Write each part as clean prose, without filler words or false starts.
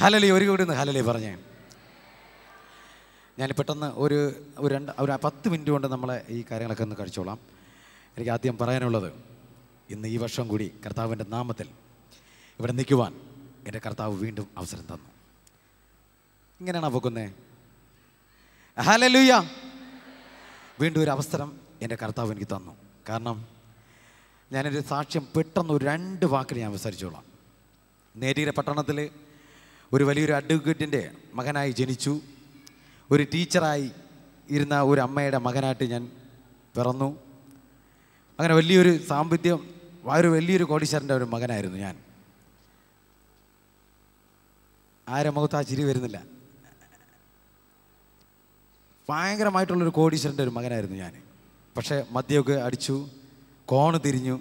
Hallelujah. ഒരു കൂടി ഒന്ന് ഹല്ലേലൂയ പറഞ്ഞേ. ഞാൻ പെട്ടെന്ന് ഒരു 10 മിനിറ്റ് കൊണ്ട് നമ്മളെ ഈ കാര്യങ്ങളൊക്കെ ഒന്ന് കഴിച്ചോളാം. എനിക്ക് ആദ്യം പറയാനുള്ളത്, ഇന്ന് ഈ വർഷം കൂടി കർത്താവിൻ്റെ നാമത്തിൽ ഇവിടെ നിൽക്കുവാൻ എൻ്റെ കർത്താവ് വീണ്ടും അവസരം തന്നു. ഇങ്ങനെയാണോ പോകുന്നേ? ഹല്ലേലൂയ. വീണ്ടും ഒരു അവസരം എൻ്റെ കർത്താവ് എനിക്ക് തന്നു. കാരണം ഞാനൊരു സാക്ഷ്യം പെട്ടെന്ന് ഒരു 2 വാക്കിൽ ഞാൻ വിസ്തരിച്ചോളാം. നേരിയ പട്ടണത്തിൽ ഒരു വലിയൊരു അഡ്വക്കേറ്റിൻ്റെ മകനായി ജനിച്ചു. ഒരു ടീച്ചറായി ഇരുന്ന ഒരു അമ്മയുടെ മകനായിട്ട് ഞാൻ പിറന്നു. അങ്ങനെ വലിയൊരു സാമ്പത്തികം, വലിയൊരു കോടീശ്വരൻ്റെ ഒരു മകനായിരുന്നു ഞാൻ. ആരെ മുഖത്ത് ആ ചിരി വരുന്നില്ല. ഭയങ്കരമായിട്ടുള്ളൊരു കോടീശ്വരൻ്റെ ഒരു മകനായിരുന്നു ഞാൻ. പക്ഷേ മദ്യമൊക്കെ അടിച്ചു, കോണ് തിരിഞ്ഞു,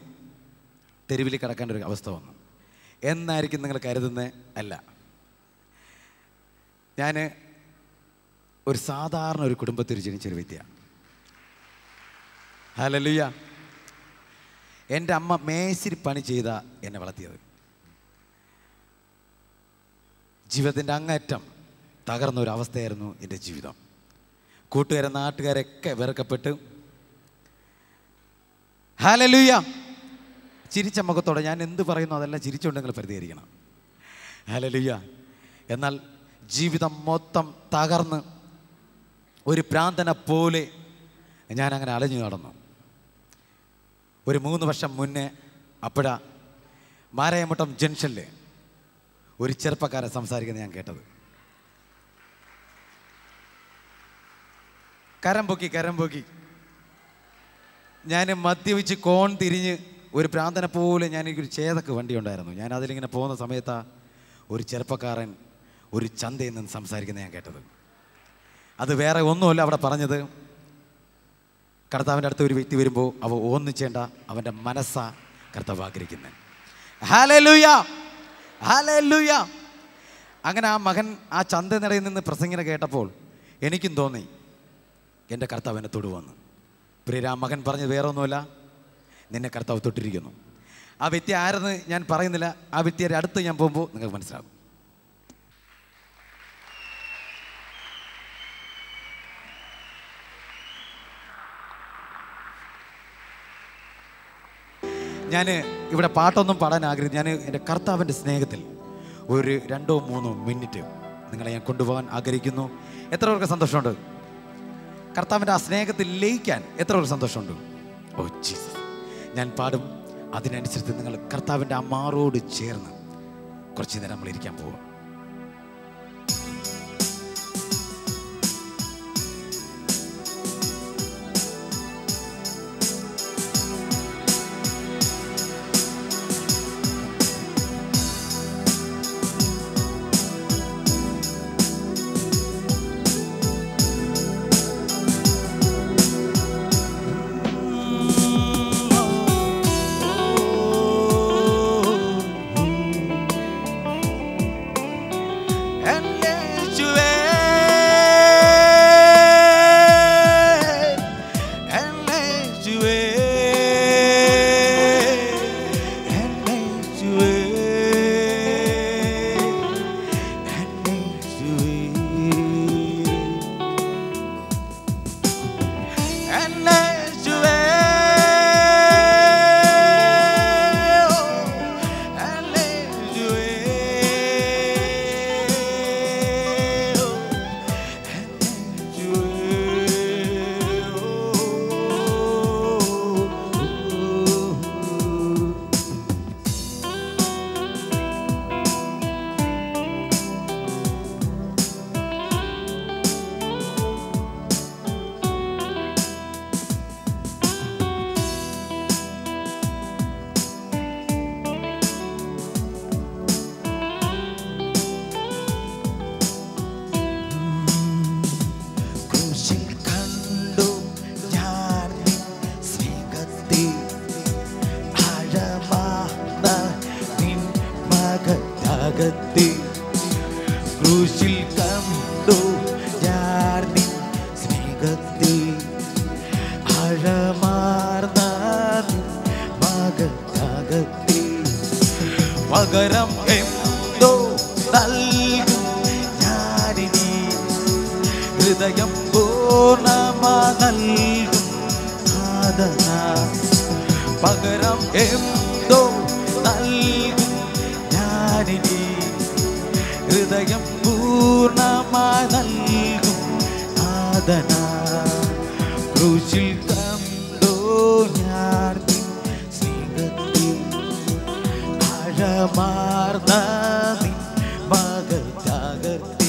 തെരുവിൽ കിടക്കേണ്ട ഒരു അവസ്ഥ വന്നു എന്നായിരിക്കും നിങ്ങൾ കരുതുന്നത്. അല്ല, ഞാൻ ഒരു സാധാരണ ഒരു കുടുംബത്തിൽ ജനിച്ചൊരു വ്യക്തിയാണ്. ഹല്ലേലൂയ. എൻ്റെ അമ്മ മേശിരി പണി ചെയ്ത എന്നെ വളർത്തിയത്. ജീവിതത്തിൻ്റെ അങ്ങേറ്റം തകർന്ന ഒരു അവസ്ഥയായിരുന്നു എൻ്റെ ജീവിതം. കൂട്ടുകാരെ, നാട്ടുകാരൊക്കെ വെറുക്കപ്പെട്ട്. ഹല്ലേലൂയ. ചിരിച്ച മുഖത്തോടെ ഞാൻ എന്ത് പറയുന്നു അതെല്ലാം ചിരിച്ചുകൊണ്ട് നിങ്ങൾ പ്രതികരിക്കണം. ഹല്ലേലൂയ. എന്നാൽ ജീവിതം മൊത്തം തകർന്ന് ഒരു പ്രാന്തനെ പോലെ ഞാനങ്ങനെ അലഞ്ഞു നടന്നു. ഒരു 3 വർഷം മുന്നേ അപ്പോഴാ മാരായമുട്ടം ജംഗ്ഷനിൽ ഒരു ചെറുപ്പക്കാരൻ സംസാരിക്കുന്നത് ഞാൻ കേട്ടത്. കരം പൊക്കി ഞാൻ മദ്യപിച്ച് കോൺ തിരിഞ്ഞ് ഒരു പ്രാന്തനെ പോലെ ഞാനൊരു ചേതക്ക് വണ്ടി ഉണ്ടായിരുന്നു. ഞാൻ അതിലിങ്ങനെ പോകുന്ന സമയത്താണ് ഒരു ചെറുപ്പക്കാരൻ ഒരു ചന്തയിൽ നിന്ന് സംസാരിക്കുന്നത് ഞാൻ കേട്ടത്. അത് വേറെ ഒന്നുമല്ല അവിടെ പറഞ്ഞത്, കർത്താവിൻ്റെ അടുത്ത് ഒരു വ്യക്തി വരുമ്പോൾ അവ ഒന്നിച്ചേണ്ട അവൻ്റെ മനസ്സാ കർത്താവ് ആഗ്രഹിക്കുന്നത്. Hallelujah, hallelujah. അങ്ങനെ ആ മകൻ ആ ചന്തനിടയിൽ നിന്ന് പ്രസംഗിനെ കേട്ടപ്പോൾ എനിക്കും തോന്നി എൻ്റെ കർത്താവ് എന്നെ തൊടുവന്നു. പ്രിയ, ആ മകൻ പറഞ്ഞത് വേറെ ഒന്നുമല്ല, നിന്നെ കർത്താവ് തൊട്ടിരിക്കുന്നു. ആ വ്യക്തി ആരെന്ന് ഞാൻ പറയുന്നില്ല. ആ വ്യക്തിയുടെ അടുത്ത് ഞാൻ പോകുമ്പോൾ നിങ്ങൾക്ക് മനസ്സിലാകും. ഞാൻ ഇവിടെ പാട്ടൊന്നും പാടാൻ ആഗ്രഹിച്ചു. ഞാൻ എൻ്റെ കർത്താവിൻ്റെ സ്നേഹത്തിൽ ഒരു 2-3 മിനിറ്റ് നിങ്ങളെ ഞാൻ കൊണ്ടുപോകാൻ ആഗ്രഹിക്കുന്നു. എത്ര പേർക്ക് സന്തോഷമുണ്ട്? കർത്താവിൻ്റെ ആ സ്നേഹത്തിൽ ലയിക്കാൻ എത്ര പേർക്ക് സന്തോഷമുണ്ട്? Oh Jesus. ഞാൻ പാടും, അതിനനുസരിച്ച് നിങ്ങൾ കർത്താവിൻ്റെ ആ മാറോട് ചേർന്ന് കുറച്ച് നേരം നമ്മൾ ഇരിക്കാൻ പോവുക. അകത്തി ക്രൂശിൽ കണ്ടു ഞാൻ സ്നേഹത്തിൽ ആഴമാർന്ന മകത്തി പകരം എന്തോ നൽകും ഹൃദയം പൂർണ്ണമാ നൽകും നാഥന. പകരം എന്തോ നൽകും ഞാനിനി. ഹൃദയം പൂർണ്ണമാ നൽകും നാഥന. ക്രൂശിൽ കണ്ടോ ഞാൻ നിൻ സ്നേഹത്തിൽ ആഴമാർന്ന നിൻ മകത്യാഗത്തിൽ.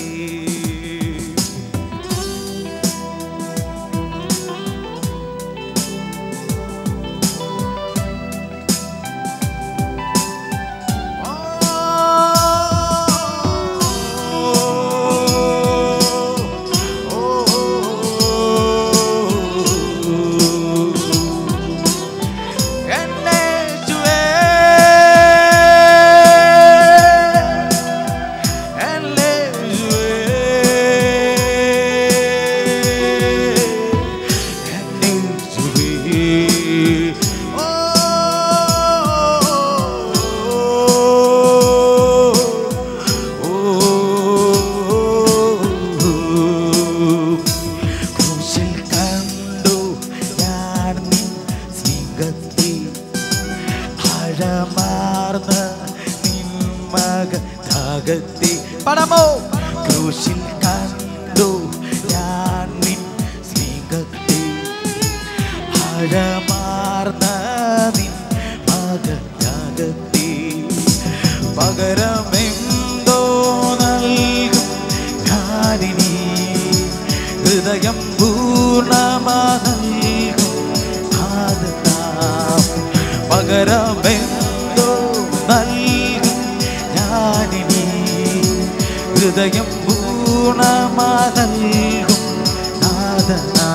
പടമോ ക്രൂശിൽ കണ്ടു ഞാൻ നിൻ സ്നേഹത്തെ ആഴമാർന്ന നിൻ മകത്യാഗത്തെ. പകരമെന്തോ നൽകും ഞാനിനി. ഹൃദയം പൂർണ്ണമാ നൽകും നാഥനാം. പകരമെന്തോ നൽകും ഞാനിനി. ഹൃദയം പൂർണ്ണമാ നൽകും നാഥനാ.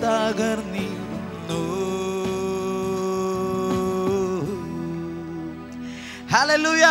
തകർന്നിരുന്നു. ഹല്ലേലൂയ.